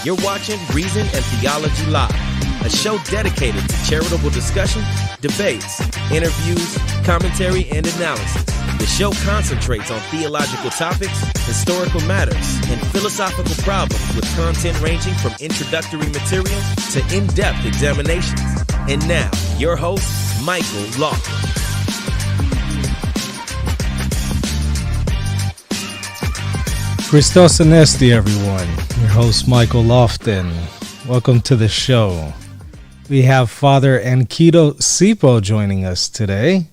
You're watching Reason and Theology Live, a show dedicated to charitable discussion, debates, interviews, commentary, and analysis. The show concentrates on theological topics, historical matters, and philosophical problems with content ranging from introductory material to in-depth examinations. And now, your host, Michael Lofton. Christos Anesti, everyone. Your host, Michael Lofton. Welcome to the show. We have Father Ankido Sipo joining us today.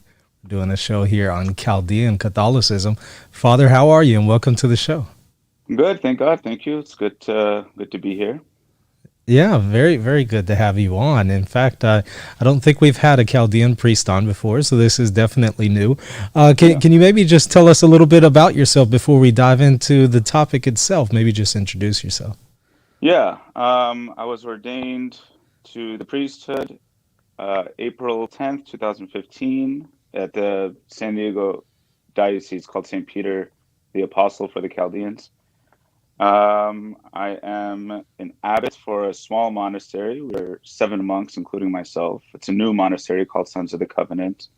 We're doing a show here on Chaldean Catholicism. Father, how are you? And welcome to the show. Good, thank God. Thank you. It's good to be here. Yeah, very, very good to have you on. In fact, I don't think we've had a Chaldean priest on before, so this is definitely new. Can you maybe just tell us a little bit about yourself before we dive into the topic itself? Maybe just introduce yourself. Yeah, I was ordained to the priesthood April 10th, 2015 at the San Diego diocese called St. Peter the Apostle for the Chaldeans. I am an abbot for a small monastery. We're 7 monks, including myself. It's a new monastery called Sons of the Covenant.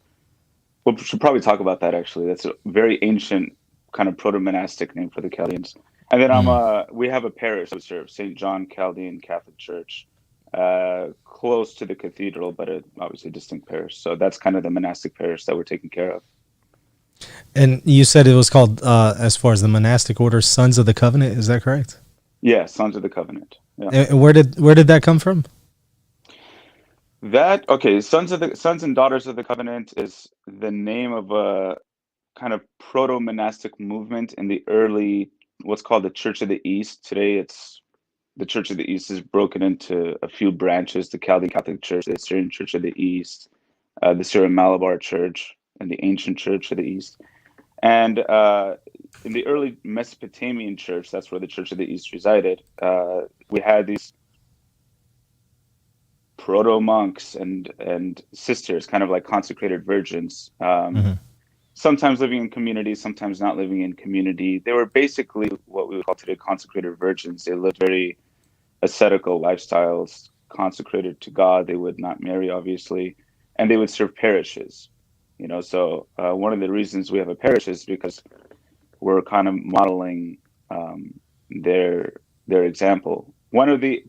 We should probably talk about that, actually. That's a very ancient kind of proto-monastic name for the Chaldeans. And then we have a parish we serve, St. John Chaldean Catholic Church, close to the cathedral, but obviously a distinct parish. So that's kind of the monastic parish that we're taking care of. And you said it was called, as far as the monastic order, Sons of the Covenant. Is that correct? Yeah, Sons of the Covenant. Yeah. And where did that come from? Sons and Daughters of the Covenant is the name of a kind of proto-monastic movement in the early, what's called the Church of the East. Today, it's the Church of the East is broken into a few branches: the Chaldean Catholic Church, the Syrian Church of the East, the Syrian Malabar Church, and the Ancient Church of the East. And in the early Mesopotamian Church, that's where the Church of the East resided, we had these proto-monks and sisters, kind of like consecrated virgins, sometimes living in community, sometimes not living in community. They were basically what we would call today consecrated virgins. They lived very ascetical lifestyles, consecrated to God. They would not marry, obviously, and they would serve parishes. So one of the reasons we have a parish is because we're kind of modeling their example.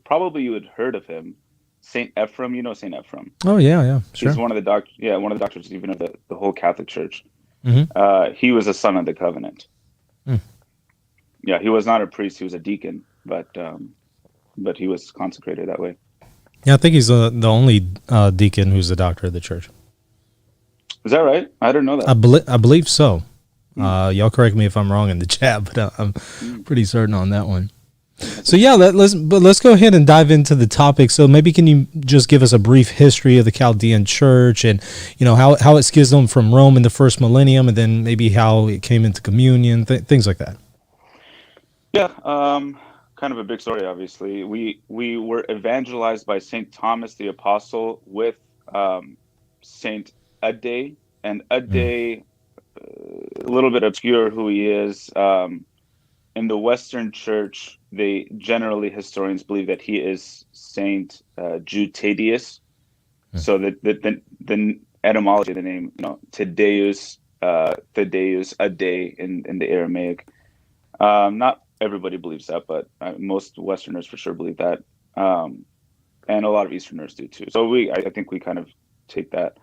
Probably you had heard of him, Saint Ephrem. You know Saint Ephrem. Oh yeah, sure. He's one of the doctors even of the whole Catholic Church. Mm-hmm. He was a son of the covenant. Yeah, he was not a priest; he was a deacon, but he was consecrated that way. Yeah, I think he's the only deacon who's a doctor of the church. Is that right? I didn't know that. I believe so. Y'all correct me if I'm wrong in the chat, but I'm pretty certain on that one. So yeah, let's go ahead and dive into the topic. So maybe can you just give us a brief history of the Chaldean Church and how it schismed from Rome in the first millennium, and then maybe how it came into communion, things like that. Yeah, kind of a big story. Obviously, we were evangelized by Saint Thomas the Apostle with Saint Ade, and Ade, a little bit obscure who he is. In the Western Church, historians believe that he is Saint Jutadius. So the etymology of the name, Thaddeus, Ade in the Aramaic. Not everybody believes that, but most Westerners for sure believe that, and a lot of Easterners do too. So I think we kind of take that.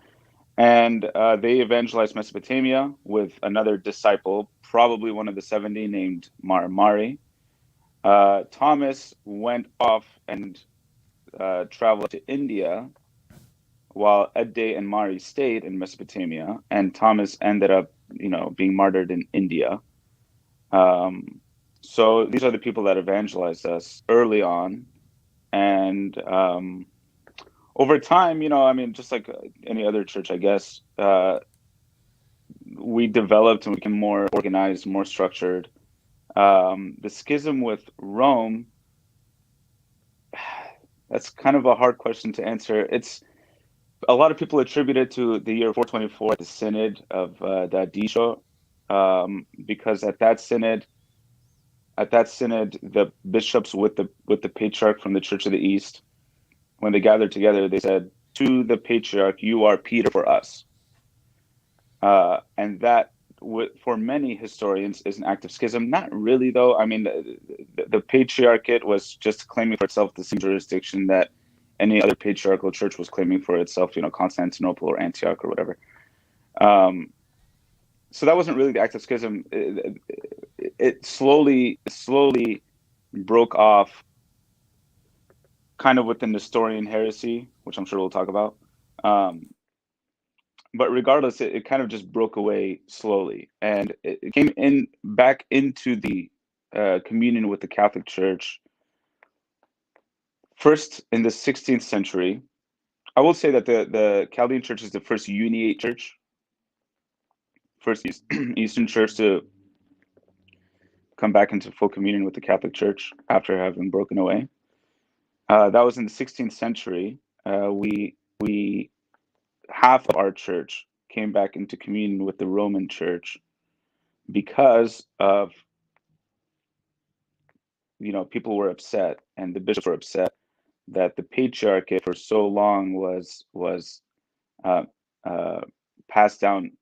And they evangelized Mesopotamia with another disciple, probably one of the 70, named Mari. Thomas went off and traveled to India, while Ade and Mari stayed in Mesopotamia, and Thomas ended up, being martyred in India. So these are the people that evangelized us early on, and over time, just like any other church, I guess, we developed and became more organized, more structured. The schism with Rome, that's kind of a hard question to answer. It's a lot of people attribute it to the year 424, the Synod of the Adisho, because at that synod, at that synod, the bishops with the patriarch from the Church of the East, when they gathered together, they said, "To the patriarch, you are Peter for us." And that, for many historians, is an act of schism. Not really, though. I mean, the patriarchate was just claiming for itself the same jurisdiction that any other patriarchal church was claiming for itself, Constantinople or Antioch or whatever. So that wasn't really the act of schism. It slowly broke off, kind of with the Nestorian heresy, which I'm sure we'll talk about. But regardless, it kind of just broke away slowly, and it came back into the communion with the Catholic Church first in the 16th century. I will say that the Chaldean Church is the first uniate church, first Eastern Church to come back into full communion with the Catholic Church after having broken away. That was in the 16th century. We half of our church came back into communion with the Roman Church because of, people were upset, and the bishops were upset that the patriarchate for so long was passed down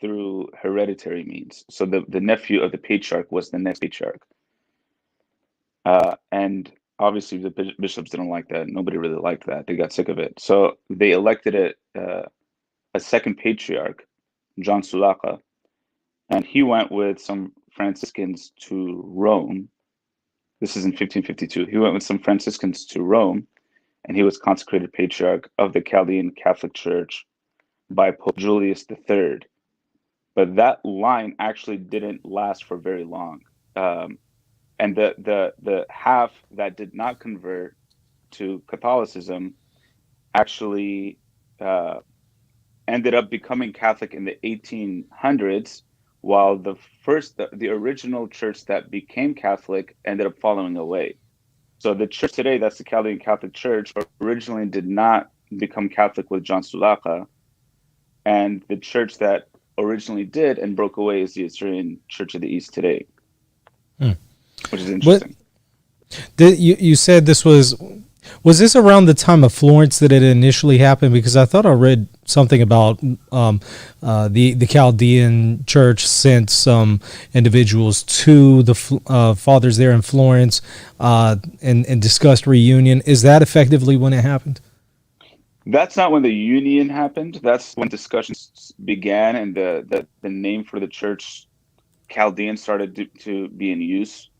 through hereditary means. So the nephew of the patriarch was the next patriarch. And obviously the bishops didn't like that. Nobody really liked that. They got sick of it. So they elected a second patriarch, John Sulaca, and he went with some Franciscans to Rome. This is in 1552. He went with some Franciscans to Rome, and he was consecrated patriarch of the Chaldean Catholic Church by Pope Julius III. But that line actually didn't last for very long. And the half that did not convert to Catholicism actually ended up becoming Catholic in the 1800s, while the original church that became Catholic ended up falling away. So the church today, that's the Chaldean Catholic Church, originally did not become Catholic with John Sulaca, and the church that originally did and broke away is the Assyrian Church of the East today, which is interesting. You said this was this around the time of Florence that it initially happened? Because I thought I read something about the Chaldean Church sent some individuals to the fathers there in Florence and discussed reunion. Is that effectively when it happened? That's not when the union happened. That's when discussions began, and the name for the church, Chaldean, started to be in use.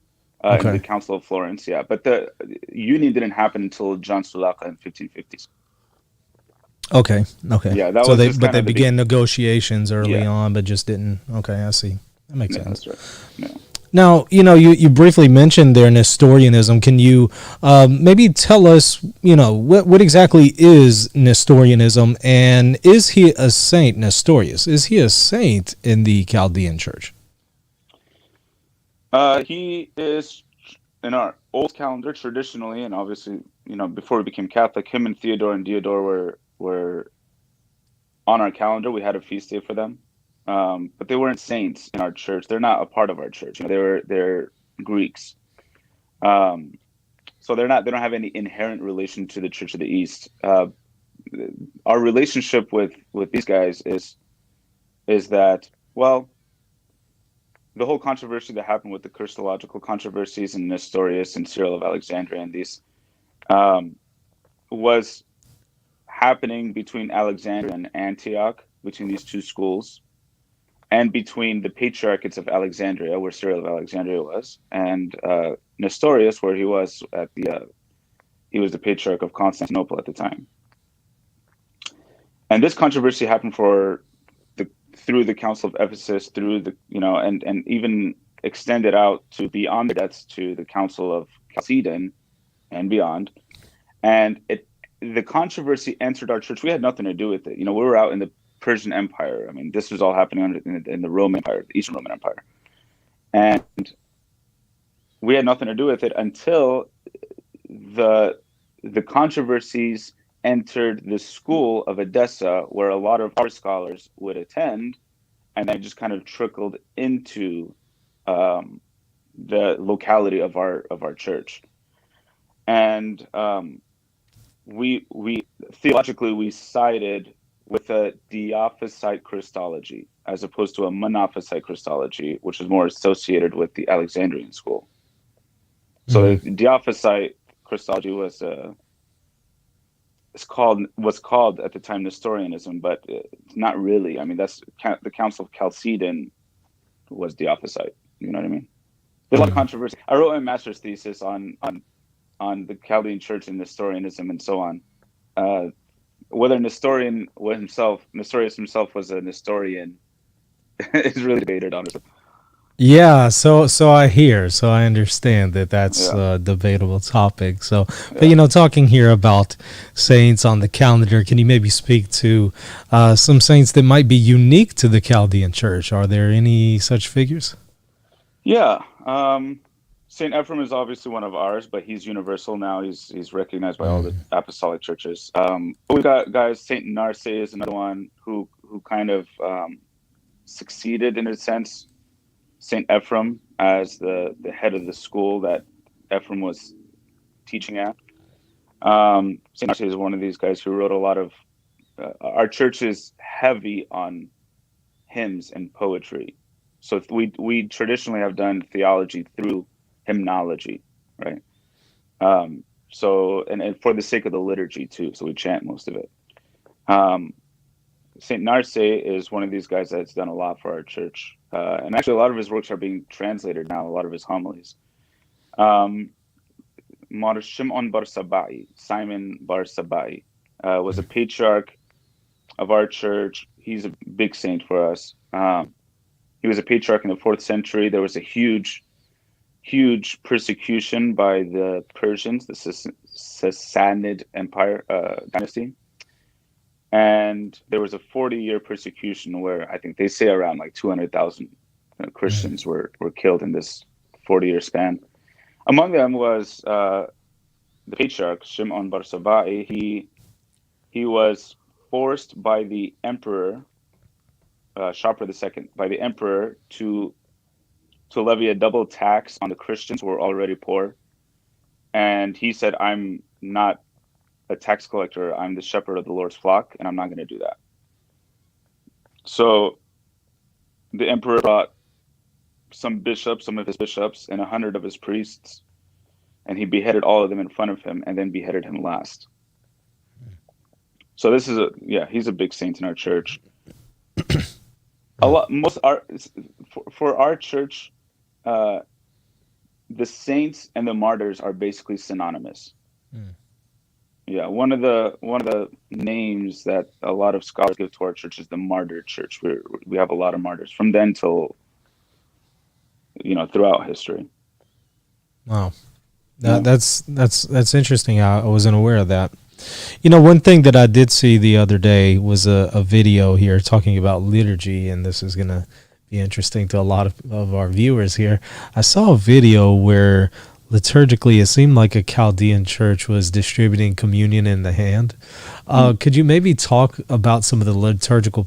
In the Council of Florence, yeah. But the union didn't happen until John Sulaca in 1550s. Okay. Yeah, that so was they began negotiations early on, but just didn't. Okay, I see. That makes sense. That's right. Yeah. Now, you briefly mentioned their Nestorianism. Can you maybe tell us, what exactly is Nestorianism, and is he a saint, Nestorius? Is he a saint in the Chaldean Church? He is, in our old calendar, traditionally, and obviously, before we became Catholic, him and Theodore and Diodore were on our calendar. We had a feast day for them, but they weren't saints in our church. They're not a part of our church. They're Greeks, so they don't have any inherent relation to the Church of the East. Our relationship with these guys is that, well, the whole controversy that happened with the Christological controversies and Nestorius and Cyril of Alexandria and these was happening between Alexandria and Antioch, between these two schools, and between the patriarchates of Alexandria, where Cyril of Alexandria was, and Nestorius, where he was he was the patriarch of Constantinople at the time. And this controversy happened through the Council of Ephesus, through the and even extended out to beyond that to the Council of Chalcedon and beyond. And the controversy entered our church. We had nothing to do with it. We were out in the Persian Empire. I mean, this was all happening in the Roman Empire, the Eastern Roman Empire, and we had nothing to do with it until the controversies entered the school of Edessa, where a lot of our scholars would attend, and then just kind of trickled into the locality of our church. And we theologically we sided with a Diophysite Christology as opposed to a Monophysite Christology, which is more associated with the Alexandrian school. So the Diophysite Christology was called at the time Nestorianism, but not really. I mean, that's the Council of Chalcedon was Diophysite. You know what I mean? There's a lot of controversy. I wrote my master's thesis on the Chaldean Church and Nestorianism and so on. Whether Nestorius himself was a Nestorian is really debated, honestly. Yeah, so I understand that that's a debatable topic. So, but talking here about saints on the calendar, can you maybe speak to some saints that might be unique to the Chaldean Church? Are there any such figures? Yeah, Saint Ephrem is obviously one of ours, but he's universal now. He's recognized by all the apostolic churches. We got guys. Saint Narse is another one who kind of succeeded in a sense Saint Ephrem as the head of the school that Ephrem was teaching at. Saint Narse is one of these guys who wrote a lot of. Our church is heavy on hymns and poetry, so we traditionally have done theology through hymnology, right? So and for the sake of the liturgy too, so we chant most of it. Saint Narse is one of these guys that's done a lot for our church, and actually a lot of his works are being translated now. A lot of his homilies. Simon bar Sabai was a patriarch of our church. He's a big saint for us. He was a patriarch in the 4th century. There was a huge persecution by the Persians, the Sassanid Empire dynasty. And there was a 40-year persecution where I think they say around like 200,000 Christians were killed in this 40-year span. Among them was the patriarch, Shimon bar Sabai. He was forced by the emperor, Sharper II, by the emperor to levy a double tax on the Christians who were already poor. And he said, I'm not a tax collector, I'm the shepherd of the Lord's flock, and I'm not going to do that. So the emperor brought some of his bishops, and 100 of his priests, and he beheaded all of them in front of him, and then beheaded him last. So this is he's a big saint in our church. For our church, the saints and the martyrs are basically synonymous. Yeah, one of the names that a lot of scholars give to our church is the martyr church. We have a lot of martyrs from then till throughout history. Wow, that's interesting. I wasn't aware of that. One thing that I did see the other day was a video here talking about liturgy, and this is going to be interesting to a lot of our viewers here. I saw a video where liturgically it seemed like a Chaldean church was distributing communion in the hand. Could you maybe talk about some of the liturgical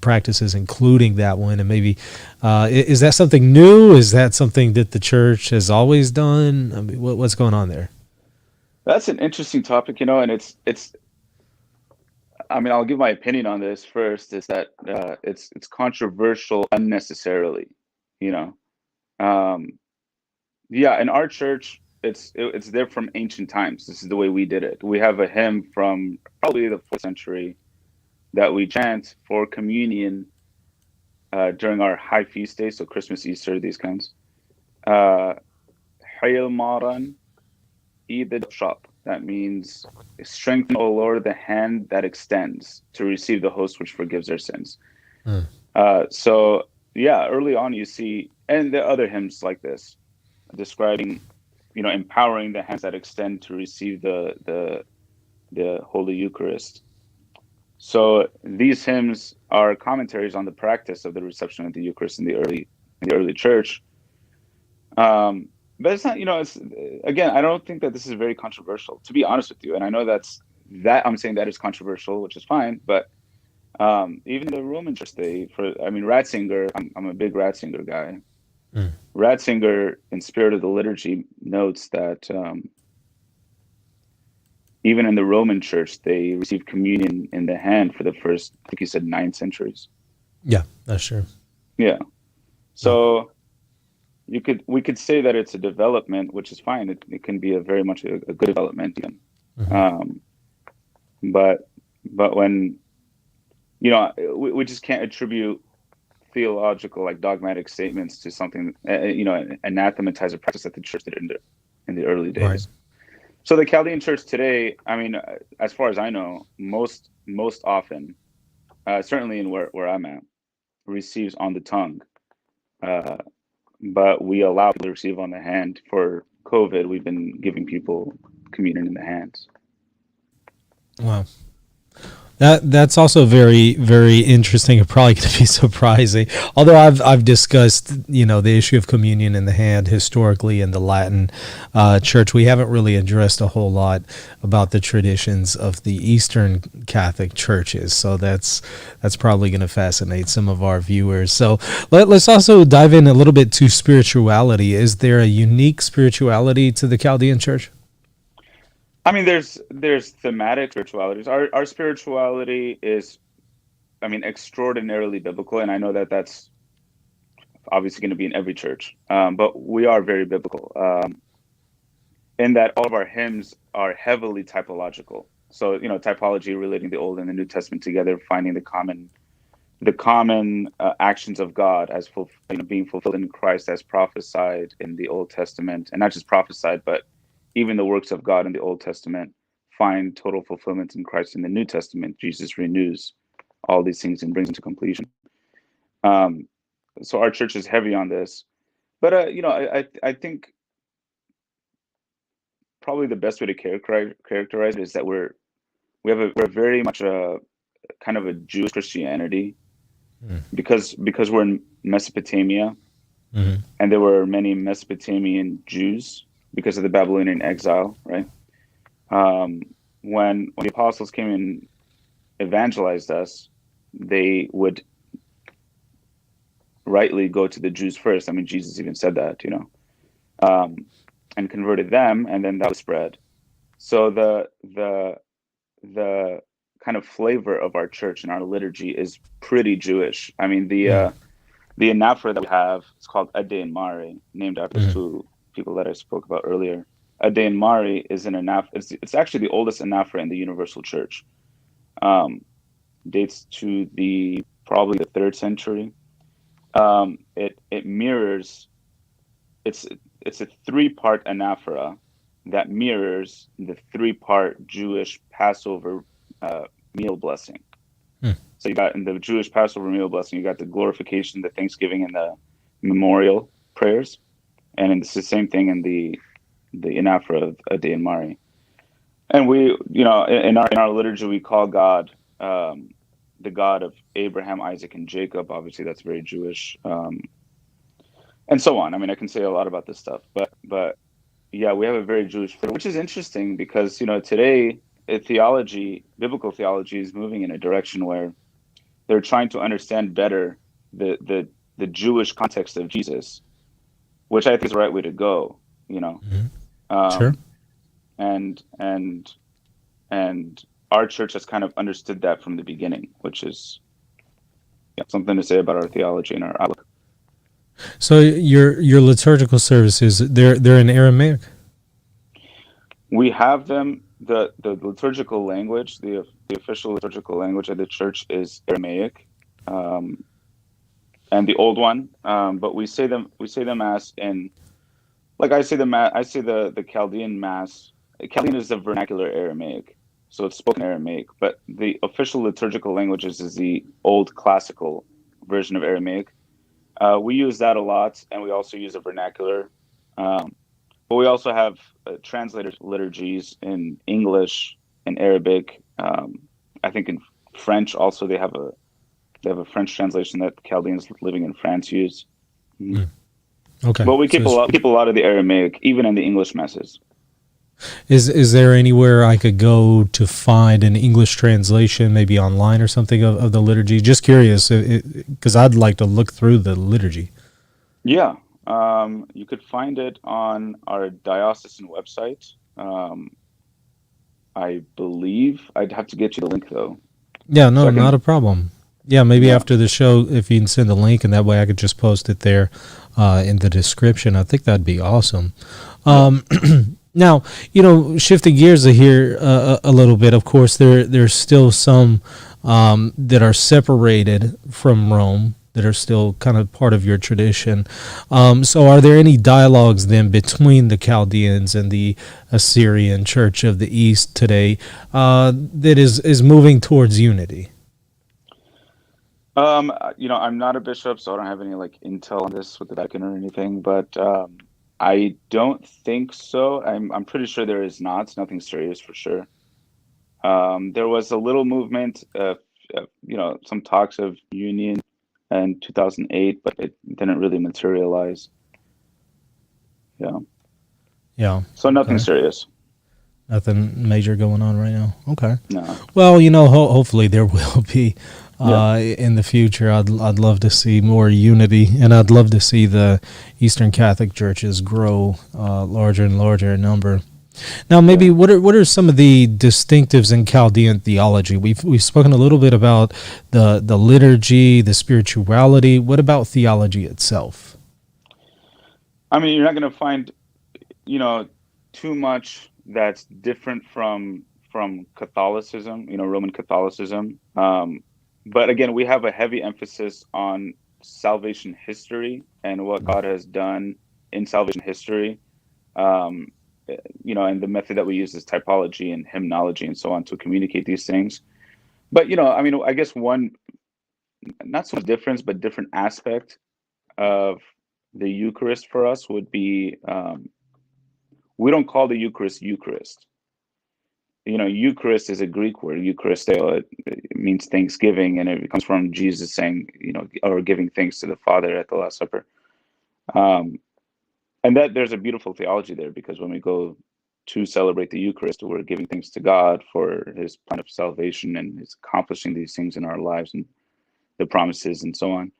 practices, including that one, and maybe is that something new? Is that something that the church has always done? I mean, what's going on there? That's an interesting topic, and it's. I mean, I'll give my opinion on this first. Is that it's controversial unnecessarily, in our church, it's there from ancient times. This is the way we did it. We have a hymn from probably the 4th century that we chant for communion during our high feast days, so Christmas, Easter, these kinds. Hail Maran, Eid shop. That means strengthen, O Lord, the hand that extends to receive the host which forgives our sins. So early on you see, and there are other hymns like this, describing, empowering the hands that extend to receive the Holy Eucharist. So these hymns are commentaries on the practice of the reception of the Eucharist in the early church. But it's not, it's, again, I don't think that this is very controversial, to be honest with you. And I know I'm saying that is controversial, which is fine. But even the Roman Church, Ratzinger, I'm a big Ratzinger guy. Ratzinger, in Spirit of the Liturgy, notes that even in the Roman Church, they received communion in the hand for the first, I think he said, 9 centuries. Yeah, that's true. Yeah. So we could say that it's a development, which is fine. It can be very much a good development even. But when, we just can't attribute theological, like dogmatic statements to something, anathematize a practice that the church did in the early days. Right. So the Chaldean church today, I mean, as far as I know, most often, certainly in where I'm at, receives on the tongue. But we allow people to receive on the hand. For COVID, we've been giving people communion in the hands. Wow. That's also very, very interesting and probably going to be surprising. Although I've discussed, the issue of communion in the hand historically in the Latin Church, we haven't really addressed a whole lot about the traditions of the Eastern Catholic churches. So that's probably going to fascinate some of our viewers. So let's also dive in a little bit to spirituality. Is there a unique spirituality to the Chaldean Church? I mean, there's thematic spiritualities. Our spirituality is, extraordinarily biblical, and I know that that's obviously going to be in every church. But we are very biblical in that all of our hymns are heavily typological. So, typology relating the Old and the New Testament together, finding the common actions of God as being fulfilled in Christ as prophesied in the Old Testament, and not just prophesied, but even the works of God in the Old Testament find total fulfillment in Christ in the New Testament. Jesus renews all these things and brings them to completion. So our church is heavy on this. But, I think probably the best way to characterize it is that we're very much a kind of a Jewish Christianity because we're in Mesopotamia, and there were many Mesopotamian Jews because of the Babylonian exile, right? When the apostles came and evangelized us, they would rightly go to the Jews first. I mean, Jesus even said that, and converted them, and then that was spread. So the kind of flavor of our church and our liturgy is pretty Jewish. I mean, the anaphora that we have is called Ordained, named after two people that I spoke about earlier. Ordained is an anaphora. It's actually the oldest anaphora in the Universal Church. Dates to probably the 3rd century. It mirrors. It's a 3-part anaphora that mirrors the 3-part Jewish Passover meal blessing. So you got in the Jewish Passover meal blessing, you got the glorification, the thanksgiving, and the memorial prayers. And it's the same thing in the anaphora of Ordained Mari. And we, in our liturgy, we call God the God of Abraham, Isaac, and Jacob. Obviously, that's very Jewish, and so on. I mean, I can say a lot about this stuff, but yeah, we have a very Jewish flavor, which is interesting because today biblical theology is moving in a direction where they're trying to understand better the Jewish context of Jesus, which I think is the right way to go, Sure. And our church has kind of understood that from the beginning, which is something to say about our theology and our outlook. So your liturgical services, they're in Aramaic? We have them. The liturgical language, the official liturgical language of the church is Aramaic. And the old one, but we say the mass in, like I say the Chaldean mass. Chaldean is the vernacular Aramaic, so it's spoken Aramaic. But the official liturgical languages is the old classical version of Aramaic. We use that a lot, and we also use a vernacular. But we also have translated liturgies in English and Arabic. I think in French also they have a French translation that Chaldeans living in France use. Okay. But we keep a lot of the Aramaic, even in the English masses. Is there anywhere I could go to find an English translation, maybe online or something of the liturgy? Just curious, because I'd like to look through the liturgy. Yeah. You could find it on our diocesan website. I believe I'd have to get you the link though. Yeah, no, not a problem. Yeah, maybe after the show, if you can send the link, and that way I could just post it there in the description. I think that'd be awesome. Now, shifting gears here a little bit. Of course, there's still some that are separated from Rome, that are still kind of part of your tradition. So are there any dialogues then between the Chaldeans and the Assyrian Church of the East today that is moving towards unity? I'm not a bishop, so I don't have any intel on this with the Vatican or anything, but I don't think so. I'm pretty sure there is not. It's nothing serious for sure. There was a little movement of, some talks of union in 2008, but it didn't really materialize. Yeah. So nothing serious. Nothing major going on right now. Okay. No. Well, hopefully there will be in the future. I'd love to see more unity, and I'd love to see the Eastern Catholic churches grow larger and larger in number. Now, maybe what are some of the distinctives in Chaldean theology? We've spoken a little bit about the liturgy, the spirituality. What about theology itself? I mean, you're not going to find, too much that's different from Catholicism, Roman Catholicism. But again, we have a heavy emphasis on salvation history and what God has done in salvation history. And the method that we use is typology and hymnology and so on to communicate these things. But, I guess one, not so much difference, but different aspect of the Eucharist for us would be, we don't call the Eucharist Eucharist. Eucharist is a Greek word, Eucharisteo. It means thanksgiving, and it comes from Jesus saying, or giving thanks to the Father at the Last Supper. And that there's a beautiful theology there, because when we go to celebrate the Eucharist, we're giving thanks to God for his plan of salvation and his accomplishing these things in our lives and the promises and so on.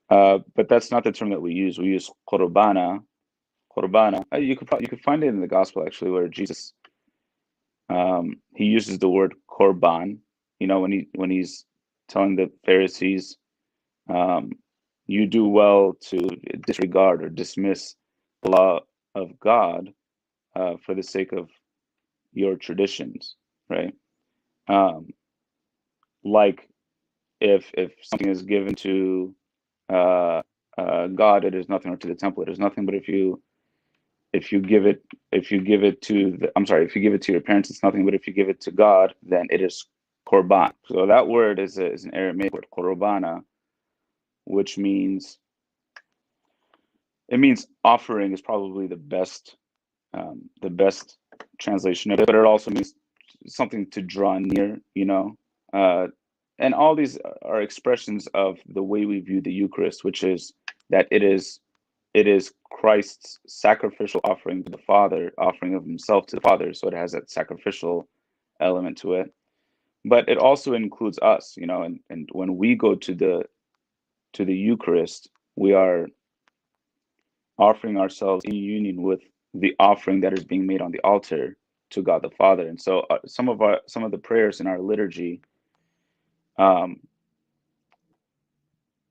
But that's not the term that we use. We use korbana. You could find it in the gospel actually, where Jesus he uses the word korban. When he's telling the Pharisees, you do well to disregard or dismiss the law of God for the sake of your traditions, right? Like if something is given to God, it is nothing, or to the temple, it is nothing. But if you give it to your parents, it's nothing. But if you give it to God, then it is korban. So that word is an Aramaic word, korbana, which means offering is probably the best translation of it. But it also means something to draw near, and all these are expressions of the way we view the Eucharist, which is that it is Christ's sacrificial offering to the Father, offering of himself to the Father. So it has that sacrificial element to it. But it also includes us, and when we go to the Eucharist, we are offering ourselves in union with the offering that is being made on the altar to God the Father. And so some of the prayers in our liturgy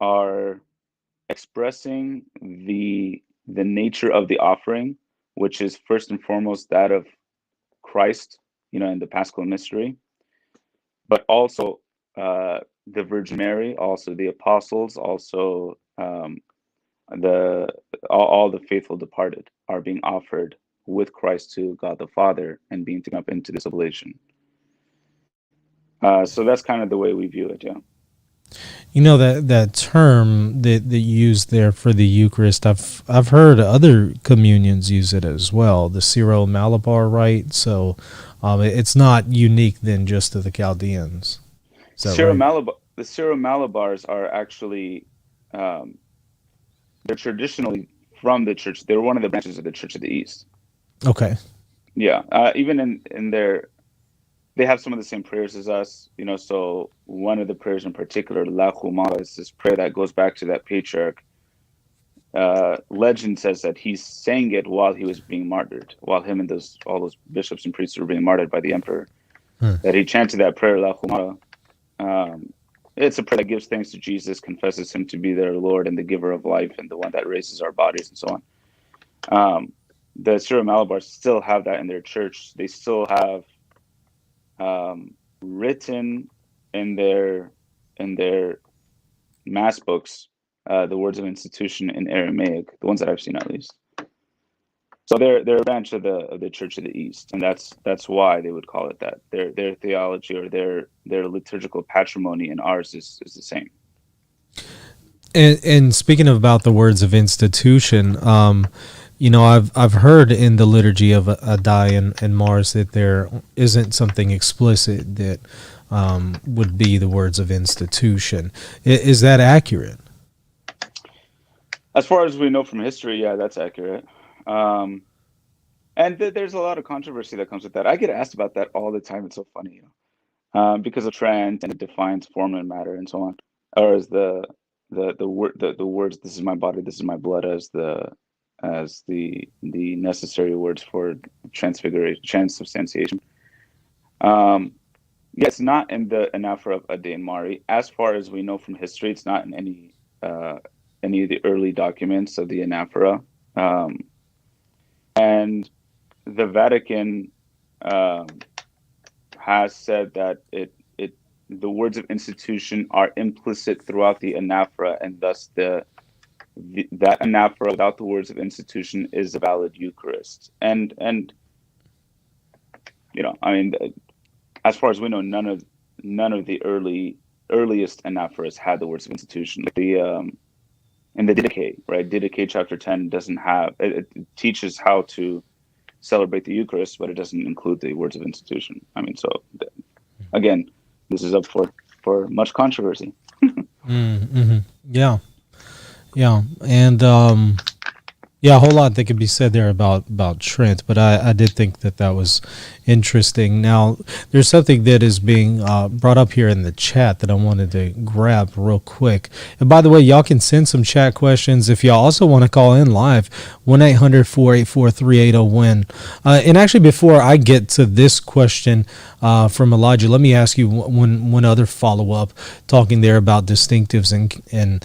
are expressing the nature of the offering, which is first and foremost that of Christ, in the Paschal mystery, but also the Virgin Mary, also the apostles, also all the faithful departed are being offered with Christ to God the Father and being taken up into this oblation. So that's kind of the way we view it, yeah. That term that you used there for the Eucharist, I've heard other communions use it as well, the Syro-Malabar rite. So it's not unique then just to the Chaldeans. Syro-Malabar, the Syro-Malabars are actually they're traditionally from the church. They're one of the branches of the Church of the East. Okay. Yeah. Even in their, they have some of the same prayers as us, so one of the prayers in particular, La Humala, is this prayer that goes back to that patriarch legend says that he sang it while he was being martyred, while him and all those bishops and priests were being martyred by the emperor. That he chanted that prayer, La Humara. It's a prayer that gives thanks to Jesus, confesses him to be their Lord and the giver of life and the one that raises our bodies and so on. The Syro Malabars still have that in their church. They still have written in their mass books the words of institution in Aramaic, the ones that I've seen at least. So they're a branch of the Church of the East, and that's why they would call it that. Their theology or their liturgical patrimony and ours is the same. And speaking about the words of institution, I've heard in the liturgy of Adai and Mars that there isn't something explicit that would be the words of institution. Is that accurate? As far as we know from history, yeah, that's accurate. And there's a lot of controversy that comes with that. I get asked about that all the time. It's so funny, because of trend and it defines form and matter and so on, or as the words, "This is my body, this is my blood," as the necessary words for transfiguration, transubstantiation. It's not in the anaphora of Ade and Mari. As far as we know from history, it's not in any of the early documents of the anaphora. And the Vatican has said that the words of institution are implicit throughout the anaphora, and thus that anaphora without the words of institution is a valid Eucharist. And as far as we know, none of the earliest anaphoras had the words of institution. In the Didache, right? Didache chapter 10 doesn't have it teaches how to celebrate the Eucharist, but it doesn't include the words of institution. Again, this is up for much controversy. Mm-hmm. Yeah, and a whole lot that could be said there about Trent, but I did think that was interesting. Now, there's something that is being brought up here in the chat that I wanted to grab real quick. And by the way, y'all can send some chat questions if y'all also want to call in live, 1-800-484-3801. And actually, before I get to this question from Elijah, let me ask you one other follow-up, talking there about distinctives in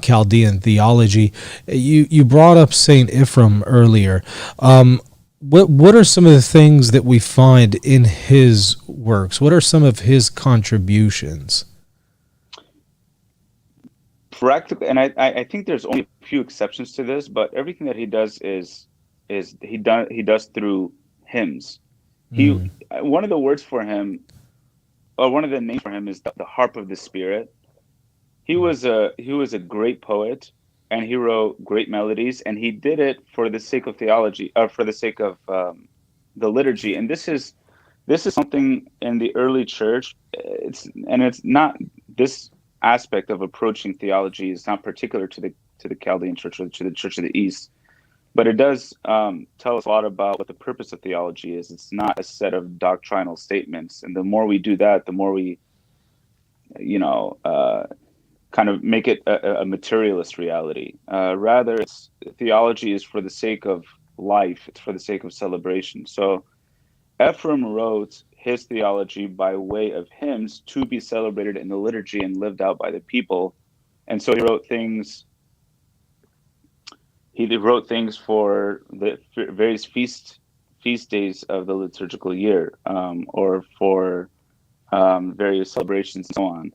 Chaldean theology. You brought up St. Ephraim earlier. What are some of the things that we find in his works? What are some of his contributions? Practically, and I think there's only a few exceptions to this, but everything that he does is he does through hymns. One of the words for him, or one of the names for him, is the Harp of the Spirit. He was a great poet, and he wrote great melodies, and he did it for the sake of theology, for the sake of the liturgy. And this is something in the early church. It's not, this aspect of approaching theology is not particular to the Chaldean church or to the Church of the East, but it does tell us a lot about what the purpose of theology is. It's not a set of doctrinal statements, and the more we do that, the more we, kind of make it a materialist reality. Rather, theology is for the sake of life. It's for the sake of celebration. So Ephraim wrote his theology by way of hymns to be celebrated in the liturgy and lived out by the people. And so he wrote things for the various feast days of the liturgical year, or for various celebrations and so on.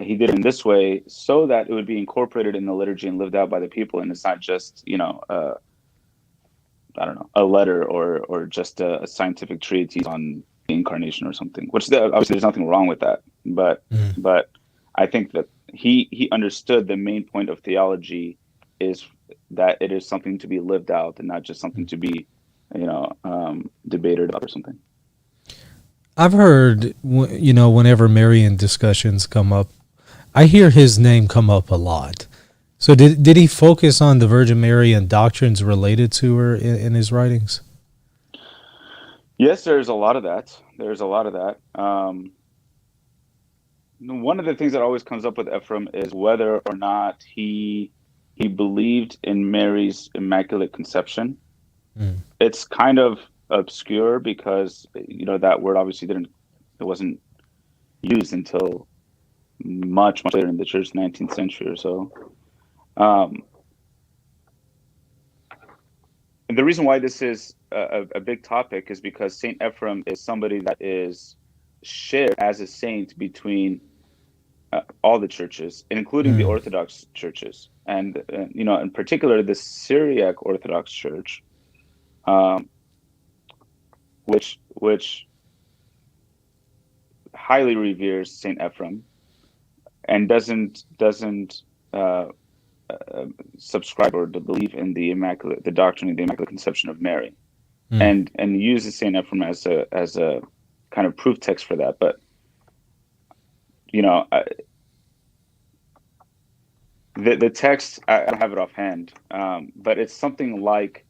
He did it in this way so that it would be incorporated in the liturgy and lived out by the people, and it's not just a letter or just a scientific treatise on the incarnation or something. Which obviously there's nothing wrong with that, but I think that he understood the main point of theology is that it is something to be lived out and not just something to be debated about or something. I've heard, whenever Marian discussions come up, I hear his name come up a lot. So did he focus on the Virgin Mary and doctrines related to her in his writings? Yes, there's a lot of that. One of the things that always comes up with Ephraim is whether or not he he believed in Mary's Immaculate Conception. Mm. It's kind of obscure because that word obviously it wasn't used until much later in the church, 19th century or so. And the reason why this is a big topic is because Saint Ephrem is somebody that is shared as a saint between all the churches, including the Orthodox churches, and in particular the Syriac Orthodox Church, which highly reveres Saint Ephrem and doesn't subscribe or to believe in the doctrine of the Immaculate Conception of Mary, and uses Saint Ephrem as a kind of proof text for that. But the text, I don't have it offhand, but it's something like,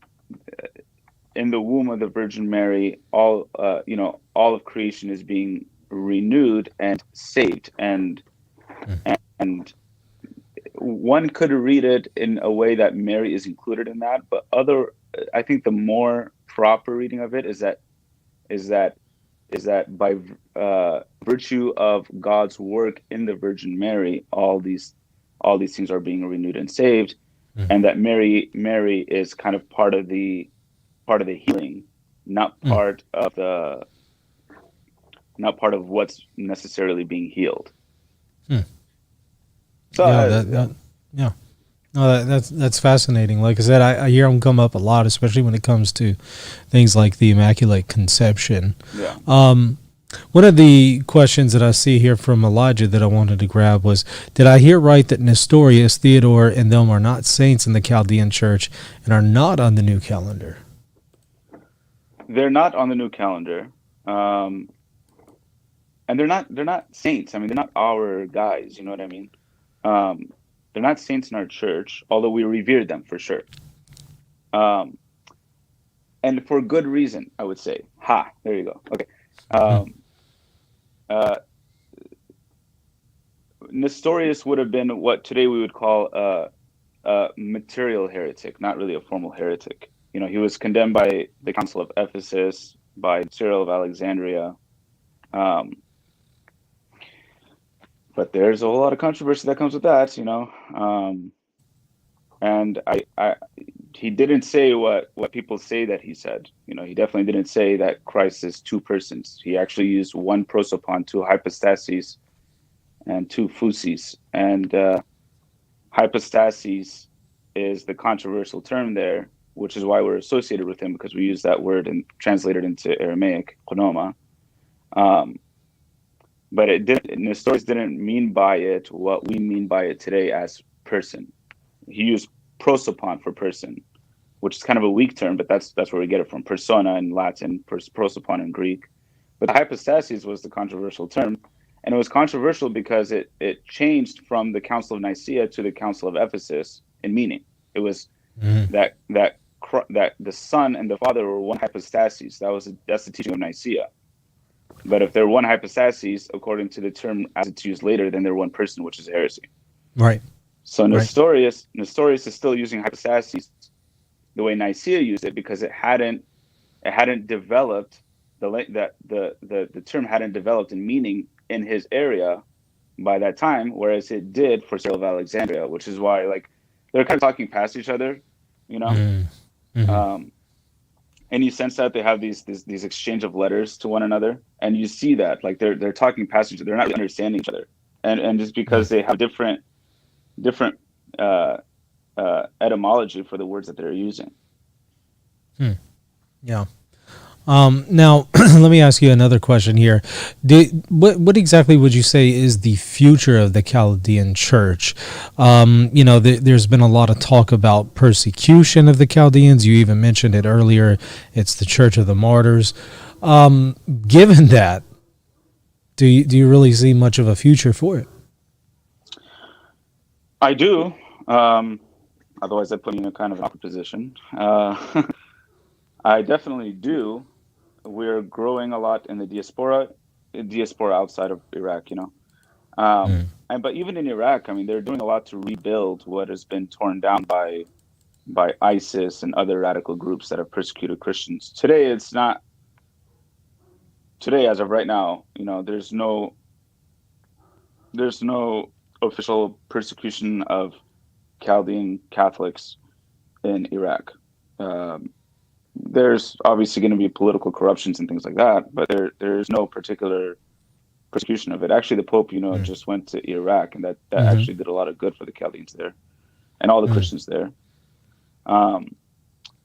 in the womb of the Virgin Mary, all of creation is being renewed and saved, and one could read it in a way that Mary is included in that, but I think the more proper reading of it is that by virtue of God's work in the Virgin Mary, all these things are being renewed and saved, and that Mary is kind of part of the healing, not part of what's necessarily being healed. So no, that's fascinating. Like I said, I hear them come up a lot, especially when it comes to things like the Immaculate Conception. Yeah. One of the questions that I see here from Elijah that I wanted to grab was, did I hear right that Nestorius, Theodore, and them are not saints in the Chaldean Church and are not on the new calendar? They're not on the new calendar, and they're not saints. I mean, they're not our guys. You know what I mean? They're not saints in our church, although we revere them for sure. And for good reason, I would say. There you go. Okay. Nestorius would have been what today we would call a material heretic, not really a formal heretic. He was condemned by the Council of Ephesus, by Cyril of Alexandria. But there's a whole lot of controversy that comes with that, and he didn't say what people say that he said. He definitely didn't say that Christ is two persons. He actually used one prosopon, two hypostases, and two physis. And hypostases is the controversial term there, which is why we're associated with him, because we use that word and translate it into Aramaic, konoma. But Nestorius didn't mean by it what we mean by it today as person. He used prosopon for person, which is kind of a weak term, but that's where we get it from. Persona in Latin, prosopon in Greek. But hypostasis was the controversial term, and it was controversial because it changed from the Council of Nicaea to the Council of Ephesus in meaning. It was that the Son and the Father were one hypostasis. That's the teaching of Nicaea. But if they're one hypostasis, according to the term as it's used later, then they're one person, which is heresy. Right. So Nestorius is still using hypostasis the way Nicaea used it, because it hadn't developed the term hadn't developed in meaning in his area by that time, whereas it did for Cyril of Alexandria, which is why they're kind of talking past each other, and you sense that they have these exchange of letters to one another, and you see that they're talking past each other, they're not really understanding each other, and just because they have different etymology for the words that they're using. Yeah. Now, let me ask you another question here. What exactly would you say is the future of the Chaldean Church? There's been a lot of talk about persecution of the Chaldeans. You even mentioned it earlier. It's the Church of the Martyrs. Given that, do you really see much of a future for it? I do. Otherwise, that put me in a kind of awkward position. I definitely do. We're growing a lot in the diaspora outside of Iraq, But even in Iraq, I mean, they're doing a lot to rebuild what has been torn down by ISIS and other radical groups that have persecuted Christians. Today, it's not. Today, as of right now, there's no official persecution of Chaldean Catholics in Iraq. There's obviously going to be political corruptions and things like that, but there's no particular persecution of it. Actually, the Pope, just went to Iraq, and that actually did a lot of good for the Chaldeans there and all the Christians there. And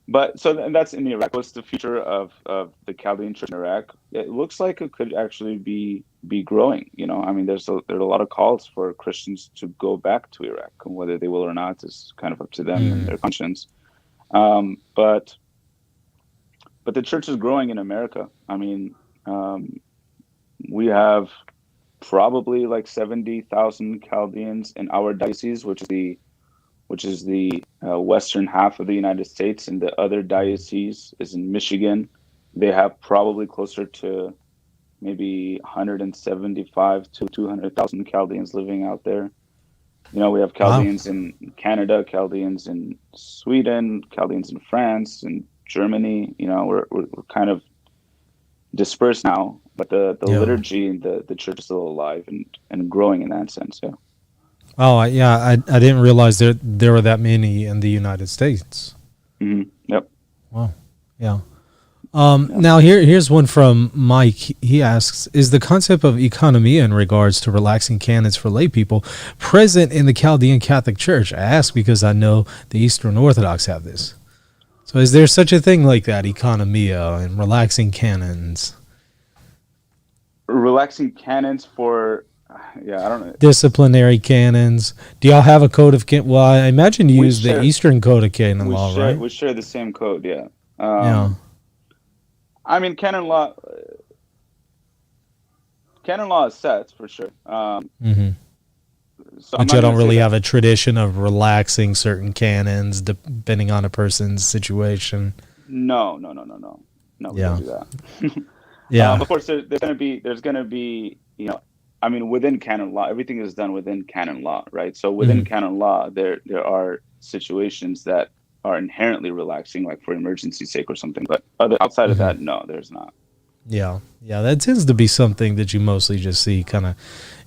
that's in Iraq. What's the future of the Chaldean Church in Iraq? It looks like it could actually be growing. I mean, there's a lot of calls for Christians to go back to Iraq, and whether they will or not is kind of up to them and their conscience. But the church is growing in America. I mean, we have probably like 70,000 Chaldeans in our diocese, which is the western half of the United States, and the other diocese is in Michigan. They have probably closer to maybe 175 to 200,000 Chaldeans living out there. We have Chaldeans in Canada, Chaldeans in Sweden, Chaldeans in France and Germany. We're kind of dispersed now, but the liturgy and the church is still alive and growing in that sense. Yeah. Oh, yeah. I didn't realize there were that many in the United States. Mm-hmm. Yep. Wow. Yeah. Now here's one from Mike. He asks, is the concept of economia in regards to relaxing canons for lay people present in the Chaldean Catholic Church? I ask because I know the Eastern Orthodox have this. So is there such a thing like that, economia and relaxing canons? Relaxing canons for, I don't know. Disciplinary canons. Do y'all have a code of canon? Well, I imagine you use the Eastern Code of Canon Law, right? We share the same code, yeah. Yeah. I mean, canon law is set for sure. So but you don't really have a tradition of relaxing certain canons depending on a person's situation. No. We don't do that. Yeah. Of course, there's going to be, I mean, within canon law, everything is done within canon law, right? So within canon law, there are situations that are inherently relaxing, like for emergency's sake or something. But outside of that, no, there's not. Yeah, that tends to be something that you mostly just see kind of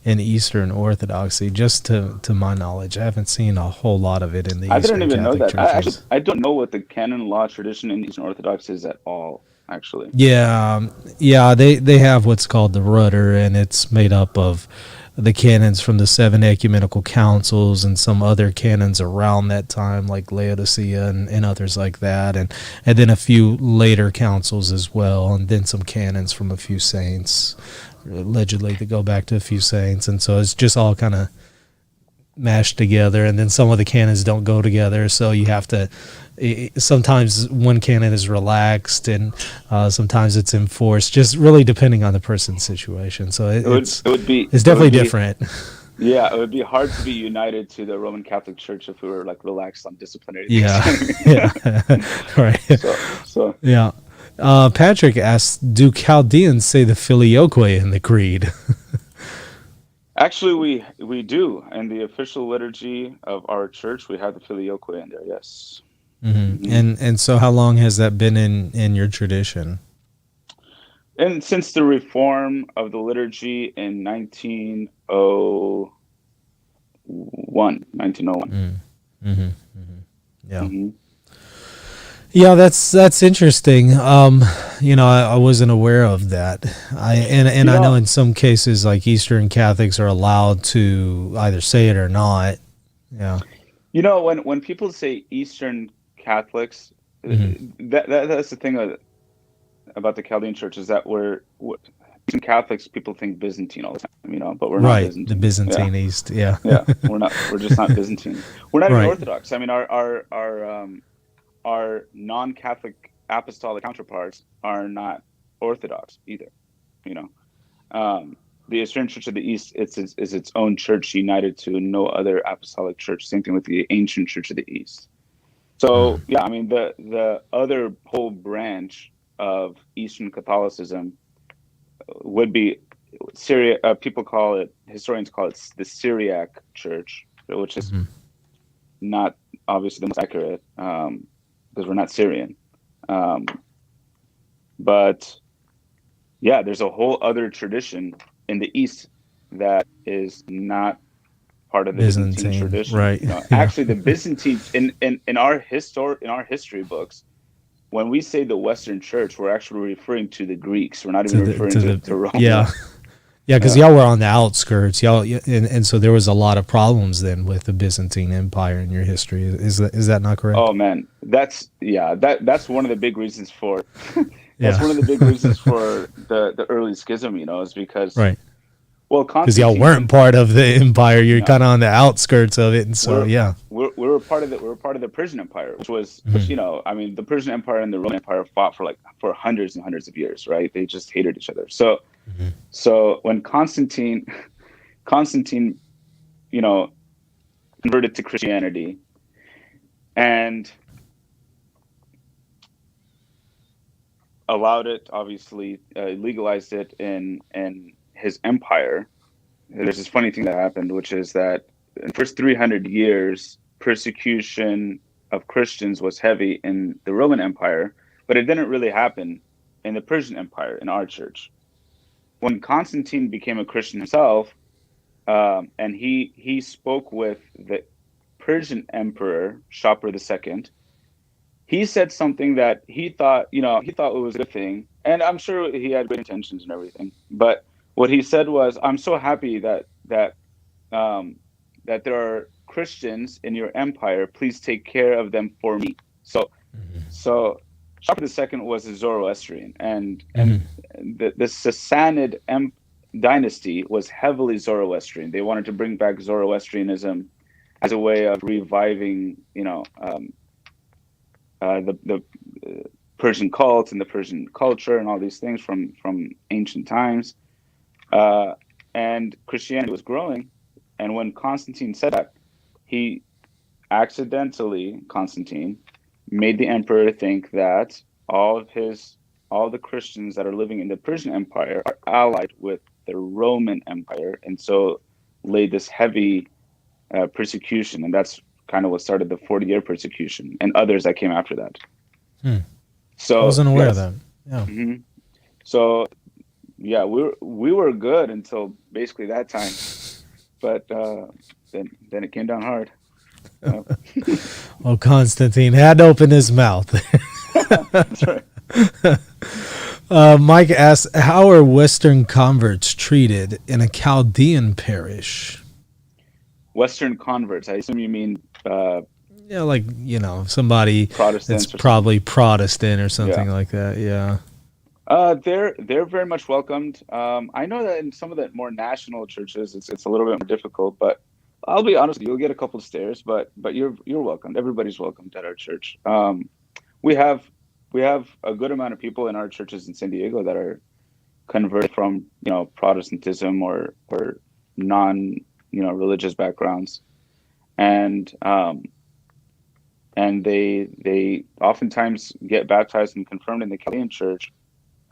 in Eastern Orthodoxy. Just to my knowledge, I haven't seen a whole lot of it in the Eastern Catholic churches. I didn't even know that. I don't know what the canon law tradition in Eastern Orthodox is at all, actually. Yeah, they have what's called the rudder, and it's made up of the canons from the 7 ecumenical councils and some other canons around that time, like Laodicea and others like that, and then a few later councils as well, and then some canons from a few saints, allegedly that go back to a few saints, and so it's just all kind of mashed together, and then some of the canons don't go together, so you have to. Sometimes one canon is relaxed, and sometimes it's enforced, just really depending on the person's situation. So it's definitely different. Yeah, it would be hard to be united to the Roman Catholic Church if we were like relaxed on disciplinary things. Yeah, right. So yeah. Patrick asks, do Chaldeans say the Filioque in the creed? Actually, we do. In the official liturgy of our church, we have the Filioque in there, yes. And so how long has that been in your tradition? And since the reform of the liturgy in 1901. Yeah. Yeah, that's interesting. I wasn't aware of that. I know in some cases, like Eastern Catholics are allowed to either say it or not. Yeah. When people say Eastern Catholics, that's the thing about the Chaldean Church, is that we're Eastern Catholics, people think Byzantine all the time, but we're not Byzantine. The Byzantine East, yeah. Yeah, we're not. We're just not Byzantine. We're not even Orthodox. I mean, our non-Catholic apostolic counterparts are not Orthodox either. The Eastern Church of the East is its own church, united to no other apostolic church. Same thing with the ancient Church of the East. So yeah, I mean the other whole branch of Eastern Catholicism would be Syria. People call it, historians call it the Syriac Church, which is not obviously the most accurate, because we're not Syrian. But yeah, there's a whole other tradition in the East that is not part of the Byzantine tradition, right? Actually, the Byzantine in our history books, when we say the Western Church, we're actually referring to the Greeks. We're not even referring to Rome. Because y'all were on the outskirts, and so there was a lot of problems then with the Byzantine Empire in your history. Is that not correct? Oh man, that's one of the big reasons for that's one of the big reasons for the early schism. Is because well, because y'all weren't part of the empire. You're kind of on the outskirts of it, and so we were part of the Persian Empire, which I mean, the Persian Empire and the Roman Empire fought for hundreds and hundreds of years, right? They just hated each other. So when Constantine, converted to Christianity, and allowed it, obviously legalized it in his empire, there's this funny thing that happened, which is that in the first 300 years, persecution of Christians was heavy in the Roman Empire, but it didn't really happen in the Persian Empire, in our church. When Constantine became a Christian himself, and he spoke with the Persian Emperor Shapur II, he said something that he thought it was a good thing, and I'm sure he had good intentions and everything, but what he said was, "I'm so happy that there are Christians in your empire. Please take care of them for me." So Shapur II was a Zoroastrian, and the Sassanid dynasty was heavily Zoroastrian. They wanted to bring back Zoroastrianism as a way of reviving, the Persian cult and the Persian culture and all these things from ancient times. And Christianity was growing. And when Constantine said that, Constantine made the emperor think that all the Christians that are living in the Persian Empire are allied with the Roman Empire, and so laid this heavy persecution, and that's kind of what started the 40-year persecution and others that came after that. So I wasn't aware of that. Yeah. So yeah, we were good until basically that time, but then it came down hard. Well, Constantine had to open his mouth. That's right. Mike asks, how are Western converts treated in a Chaldean parish? Western converts, I assume you mean somebody Protestants that's probably Protestant or something like that. They're very much welcomed. I know that in some of the more national churches it's a little bit more difficult, but I'll be honest, you'll get a couple of stares, but you're welcomed. Everybody's welcomed at our church. We have a good amount of people in our churches in San Diego that are converted from Protestantism or non religious backgrounds, and they oftentimes get baptized and confirmed in the Chaldean church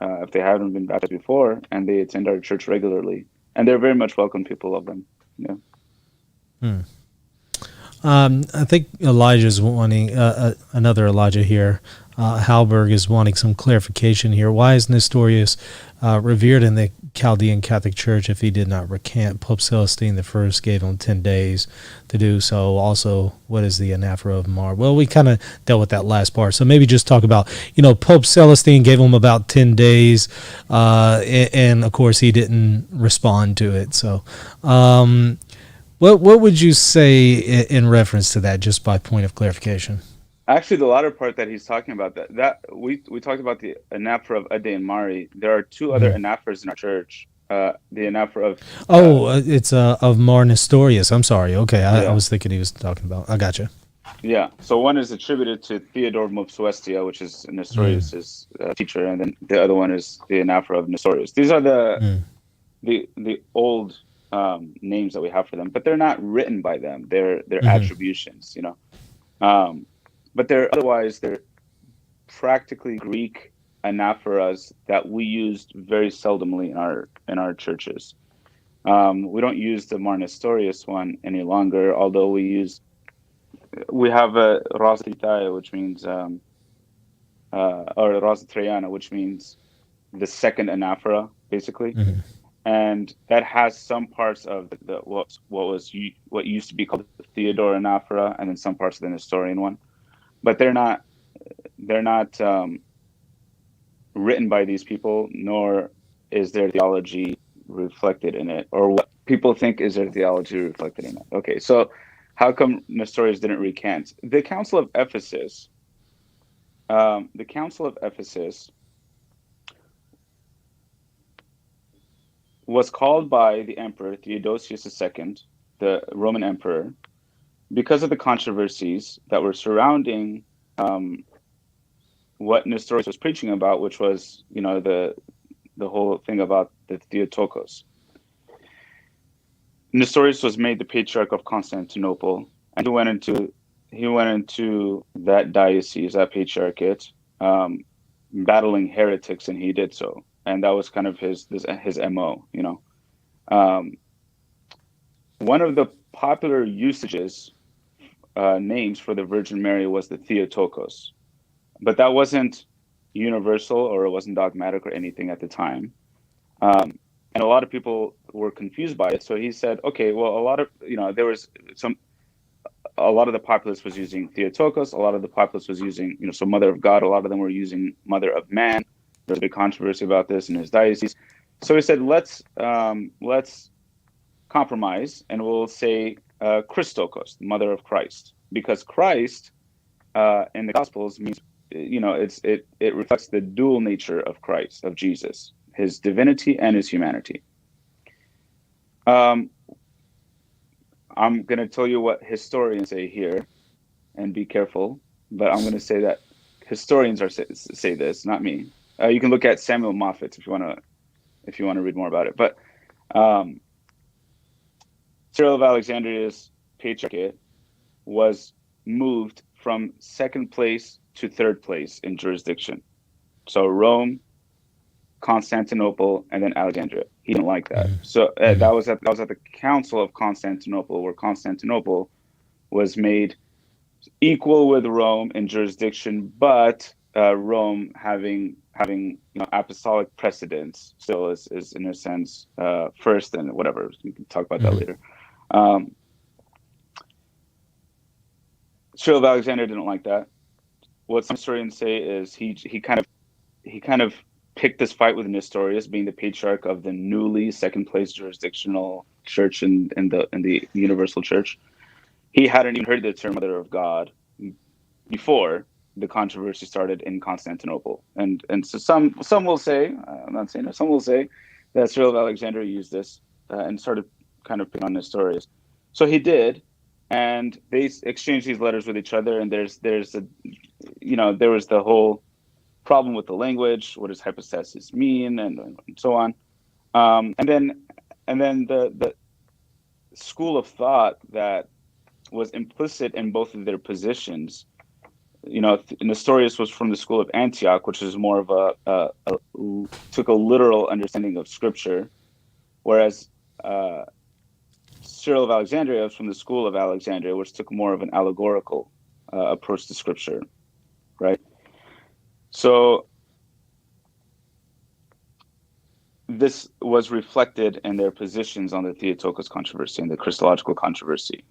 if they haven't been baptized before, and they attend our church regularly, and they're very much welcome. People love them. I think Elijah's wanting another Elijah here. Halberg is wanting some clarification here. Why is Nestorius revered in the Chaldean Catholic Church if he did not recant? Pope Celestine I gave him 10 days to do so. Also, what is the anaphora of Mar? Well, we kind of dealt with that last part. So maybe just talk about, Pope Celestine gave him about 10 days, and of course he didn't respond to it. So what would you say in reference to that, just by point of clarification? Actually, the latter part that he's talking about, that we talked about the anaphora of Ade and Mari. There are two other anaphoras in our church. The anaphora of it's of Mar Nestorius. I'm sorry. Okay, I was thinking he was talking about. I gotcha. Yeah. So one is attributed to Theodore Mopsuestia, which is Nestorius's teacher, and then the other one is the anaphora of Nestorius. These are the old names that we have for them, but they're not written by them. They're attributions, but they're practically Greek anaphoras that we used very seldomly in our churches. We don't use the Mar Nestorius one any longer, although we have a Rosa Tritaya, which means or Rosa Traiana, which means the second anaphora, basically. Mhm. And that has some parts of what used to be called the Theodore anaphora, and then some parts of the Nestorian one, but they're not written by these people, nor is their theology reflected in it, or what people think is their theology reflected in it. Okay, so how come Nestorius didn't recant? The Council of Ephesus, was called by the emperor Theodosius II, the Roman emperor, because of the controversies that were surrounding what Nestorius was preaching about, which was, the whole thing about the Theotokos. Nestorius was made the Patriarch of Constantinople, and he went into that diocese, that patriarchate, battling heretics, and he did so. And that was kind of his MO, One of the popular usages, names for the Virgin Mary was the Theotokos, but that wasn't universal, or it wasn't dogmatic or anything at the time. And a lot of people were confused by it. So he said, okay, well, a lot of the populace was using Theotokos. A lot of the populace was using, so Mother of God. A lot of them were using Mother of Man. There's a big controversy about this in his diocese. So he said, let's compromise, and we'll say Christokos, Mother of Christ, because Christ in the Gospels means, it reflects the dual nature of Christ, of Jesus, his divinity and his humanity. I'm going to tell you what historians say here, and be careful, but I'm going to say that historians say this, not me. You can look at Samuel Moffat if you want to read more about it. But Cyril of Alexandria's patriarchate was moved from second place to third place in jurisdiction. So Rome, Constantinople, and then Alexandria. He didn't like that. So that was at the Council of Constantinople, where Constantinople was made equal with Rome in jurisdiction, but Rome having apostolic precedence still is in a sense first, and whatever. We can talk about that later. Cyril of Alexandria didn't like that. What some historians say is he kind of picked this fight with Nestorius, being the patriarch of the newly second place jurisdictional church in the Universal Church. He hadn't even heard the term Mother of God before the controversy started in Constantinople, and so some will say, I'm not saying that, some will say that Cyril of Alexandria used this and started kind of picking on Nestorius. So he did, and they exchanged these letters with each other. And there was the whole problem with the language. What does hypostasis mean, and so on. And then the school of thought that was implicit in both of their positions. Nestorius was from the school of Antioch, which is more of took a literal understanding of Scripture, whereas Cyril of Alexandria was from the school of Alexandria, which took more of an allegorical approach to Scripture, right? So this was reflected in their positions on the Theotokos controversy and the Christological controversy.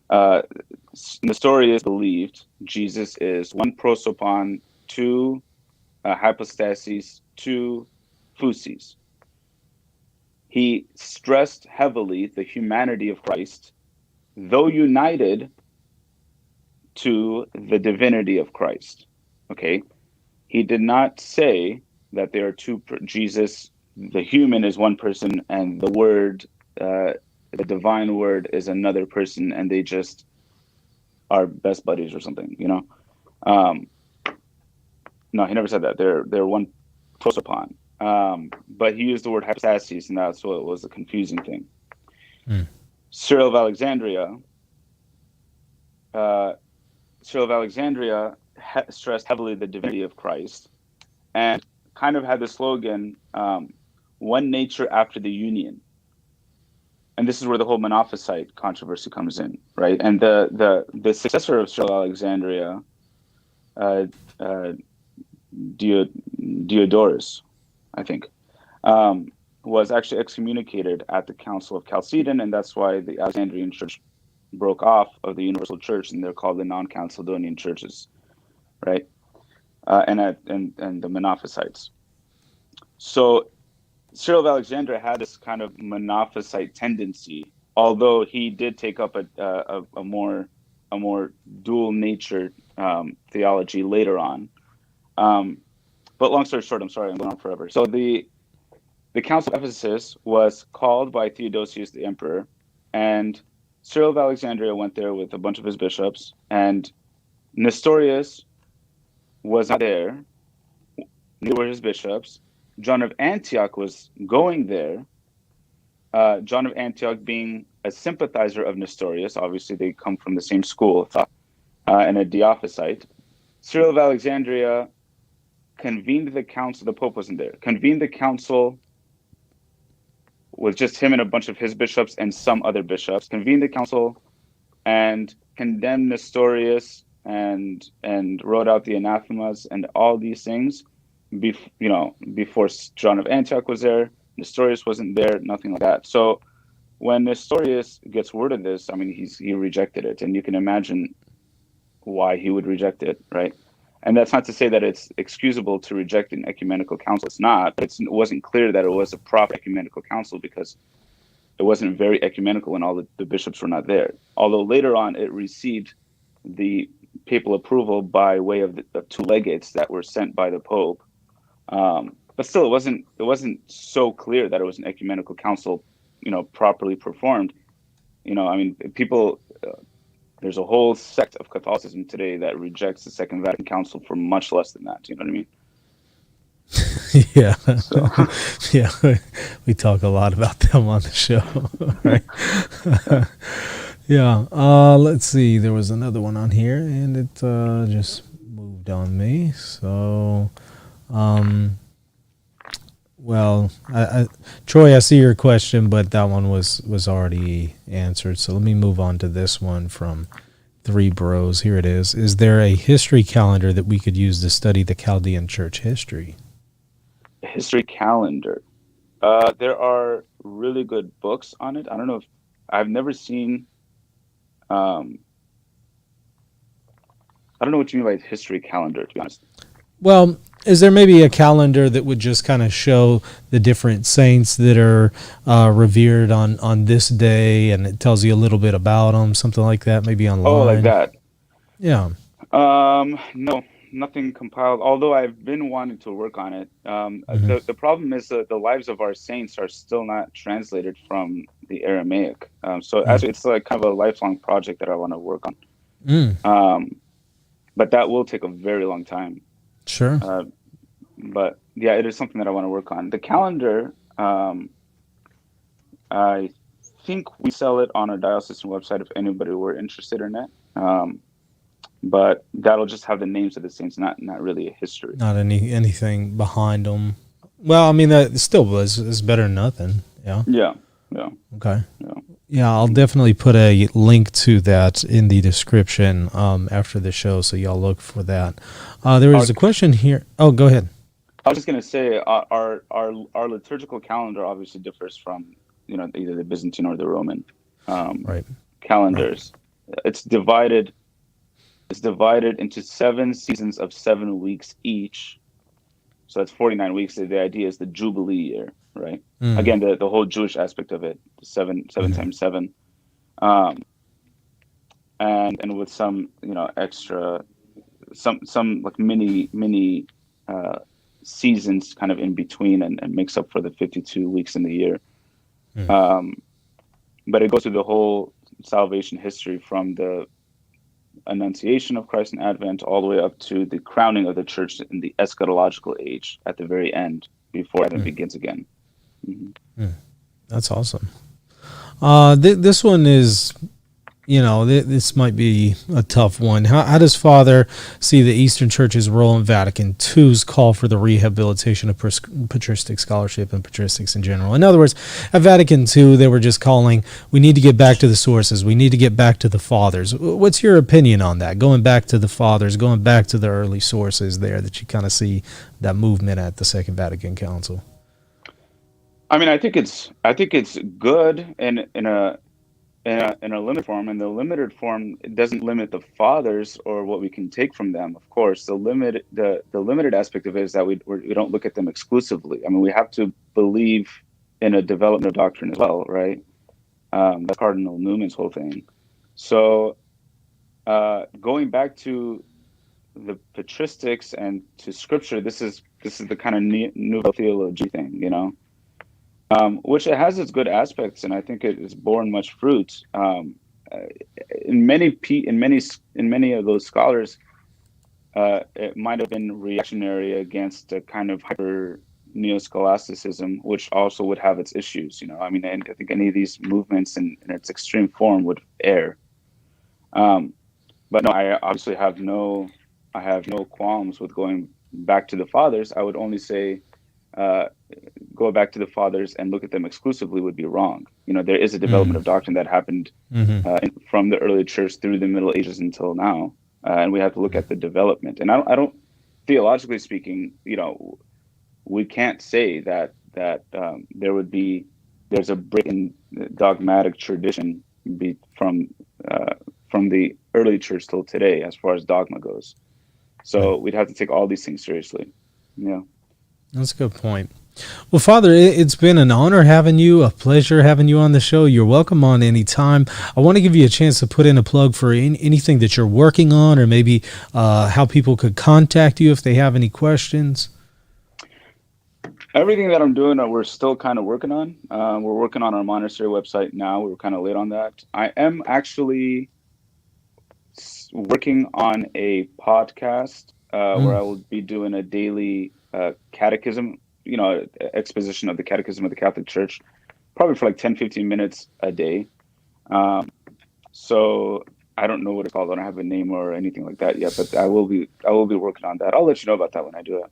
Nestorius believed Jesus is one prosopon, two hypostases, two physis. He stressed heavily the humanity of Christ, though united to the divinity of Christ. Okay, he did not say that there are two. Jesus, the human, is one person, and the Word, the divine Word, is another person, and they just are best buddies or something. No, he never said that. They're one prosopon. But he used the word hypostasis, and that's what was a confusing thing. Cyril of Alexandria stressed heavily the divinity of Christ, and kind of had the slogan, one nature after the union. And this is where the whole Monophysite controversy comes in, right? And the successor of Cyril of Alexandria, Diodorus, I think, was actually excommunicated at the Council of Chalcedon, and that's why the Alexandrian Church broke off of the Universal Church, and they're called the non-Chalcedonian churches, right? And the Monophysites. So Cyril of Alexandria had this kind of Monophysite tendency, although he did take up a more dual nature theology later on. But long story short, I'm sorry, I'm going on forever. So the Council of Ephesus was called by Theodosius the emperor, and Cyril of Alexandria went there with a bunch of his bishops, and Nestorius was not there, neither were his bishops. John of Antioch was going there, John of Antioch being a sympathizer of Nestorius. Obviously, they come from the same school of thought, and a Diophysite. Cyril of Alexandria convened the council. The Pope wasn't there. Convened the council with just him and a bunch of his bishops and some other bishops. Convened the council and condemned Nestorius and wrote out the anathemas and all these things. Before John of Antioch was there, Nestorius wasn't there, nothing like that. So when Nestorius gets word of this, I mean, he rejected it, and you can imagine why he would reject it, right? And that's not to say that it's excusable to reject an ecumenical council. It's not. It wasn't clear that it was a proper ecumenical council because it wasn't very ecumenical when all the bishops were not there. Although later on it received the papal approval by way of the two legates that were sent by the Pope. But still, it wasn't so clear that it was an ecumenical council, properly performed. People. There's a whole sect of Catholicism today that rejects the Second Vatican Council for much less than that. You know what I mean? Yeah. So. Yeah. We talk a lot about them on the show. Right? Yeah. Let's see. There was another one on here, and it just moved on me. So, well, Troy, I see your question, but that one was already answered. So let me move on to this one from Three Bros. Here it is. Is there a history calendar that we could use to study the Chaldean church history? A history calendar. There are really good books on it. I don't know if I've never seen. I don't know what you mean by history calendar, to be honest. Well, is there maybe a calendar that would just kind of show the different saints that are revered on this day, and it tells you a little bit about them, something like that, maybe online? Oh, like that? Yeah. No, nothing compiled, although I've been wanting to work on it. The problem is that the lives of our saints are still not translated from the Aramaic. Actually, it's like kind of a lifelong project that I want to work on. But that will take a very long time. Sure. But yeah, it is something that I want to work on. The calendar, I think we sell it on our diocesan website if anybody were interested in it. But that'll just have the names of the saints, not really a history. Not anything behind them. Well, I mean, that still is better than nothing. Yeah. Yeah. Okay. Yeah. Yeah, I'll definitely put a link to that in the description after the show, so y'all look for that. There was a question here. Oh, go ahead. I was just going to say our liturgical calendar obviously differs from either the Byzantine or the Roman calendars. Right. It's divided into 7 seasons of 7 weeks each. So that's 49 weeks. The idea is the Jubilee year, right? Again, the whole Jewish aspect of it, 7 times 7, and with some extra, some like mini seasons kind of in between, and makes up for the 52 weeks in the year. But it goes through the whole salvation history from the Annunciation of Christ in Advent all the way up to the crowning of the church in the eschatological age at the very end, before Advent begins again. That's awesome. This one is this might be a tough one. How does Father see the Eastern Church's role in Vatican II's call for the rehabilitation of patristic scholarship and patristics in general? In other words, at Vatican II, they were just calling, we need to get back to the sources. We need to get back to the fathers. What's your opinion on that? Going back to the fathers, going back to the early sources there that you kind of see that movement at the Second Vatican Council? I mean, I think it's good in a limited form, and the limited form doesn't limit the fathers or what we can take from them. Of course, the limited aspect of it is that we don't look at them exclusively. I mean, we have to believe in a development of doctrine as well, right? That's Cardinal Newman's whole thing. So, going back to the patristics and to Scripture, this is the kind of Nouvelle Theology thing, which it has its good aspects, and I think it has borne much fruit. In many of those scholars, it might have been reactionary against a kind of hyper neo-scholasticism, which also would have its issues. I mean, I think any of these movements in its extreme form would err. But no, I obviously have no qualms with going back to the fathers. I would only say, go back to the fathers and look at them exclusively would be wrong. There is a development of doctrine that happened from the early church through the Middle Ages until now, and we have to look at the development. And I don't theologically speaking, we can't say that there's a break in dogmatic tradition from the early church till today as far as dogma goes. So we'd have to take all these things seriously. Yeah. That's a good point. Well, Father, it's been an honor having you, a pleasure having you on the show. You're welcome on any time. I want to give you a chance to put in a plug for anything that you're working on, or maybe how people could contact you if they have any questions. Everything that I'm doing, we're still kind of working on. We're working on our monastery website now. We're kind of late on that. I am actually working on a podcast where I will be doing a daily catechism, exposition of the Catechism of the Catholic Church, probably for like 10-15 minutes a day. So I don't know what it's called. I don't have a name or anything like that yet, but I will be working on that. I'll let you know about that when I do that.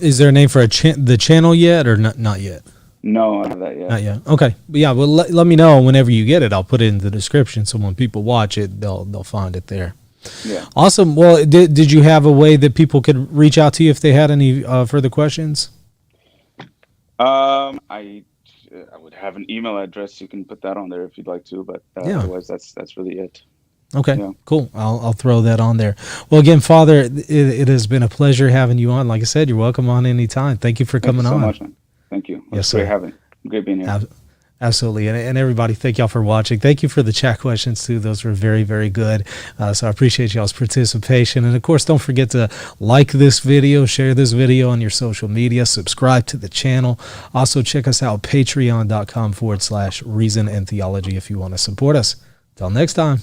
Is there a name for the channel yet, or not yet? No, I don't have that yet. Not yet. Okay. But yeah, well, let me know whenever you get it. I'll put it in the description, so when people watch it, they'll find it there. Yeah. Awesome. Well, did you have a way that people could reach out to you if they had any further questions? I would have an email address. You can put that on there if you'd like to, but otherwise that's really it. Okay, yeah. Cool. I'll throw that on there. Well, again, Father, it has been a pleasure having you on. Like I said, you're welcome on anytime. Thank you for coming on. Thank you so much, man. Thank you. Yes, sir. Great being here. Absolutely. And everybody, thank y'all for watching. Thank you for the chat questions, too. Those were very, very good. So I appreciate y'all's participation. And, of course, don't forget to like this video, share this video on your social media, subscribe to the channel. Also, check us out, patreon.com/reason and theology if you want to support us. Till next time.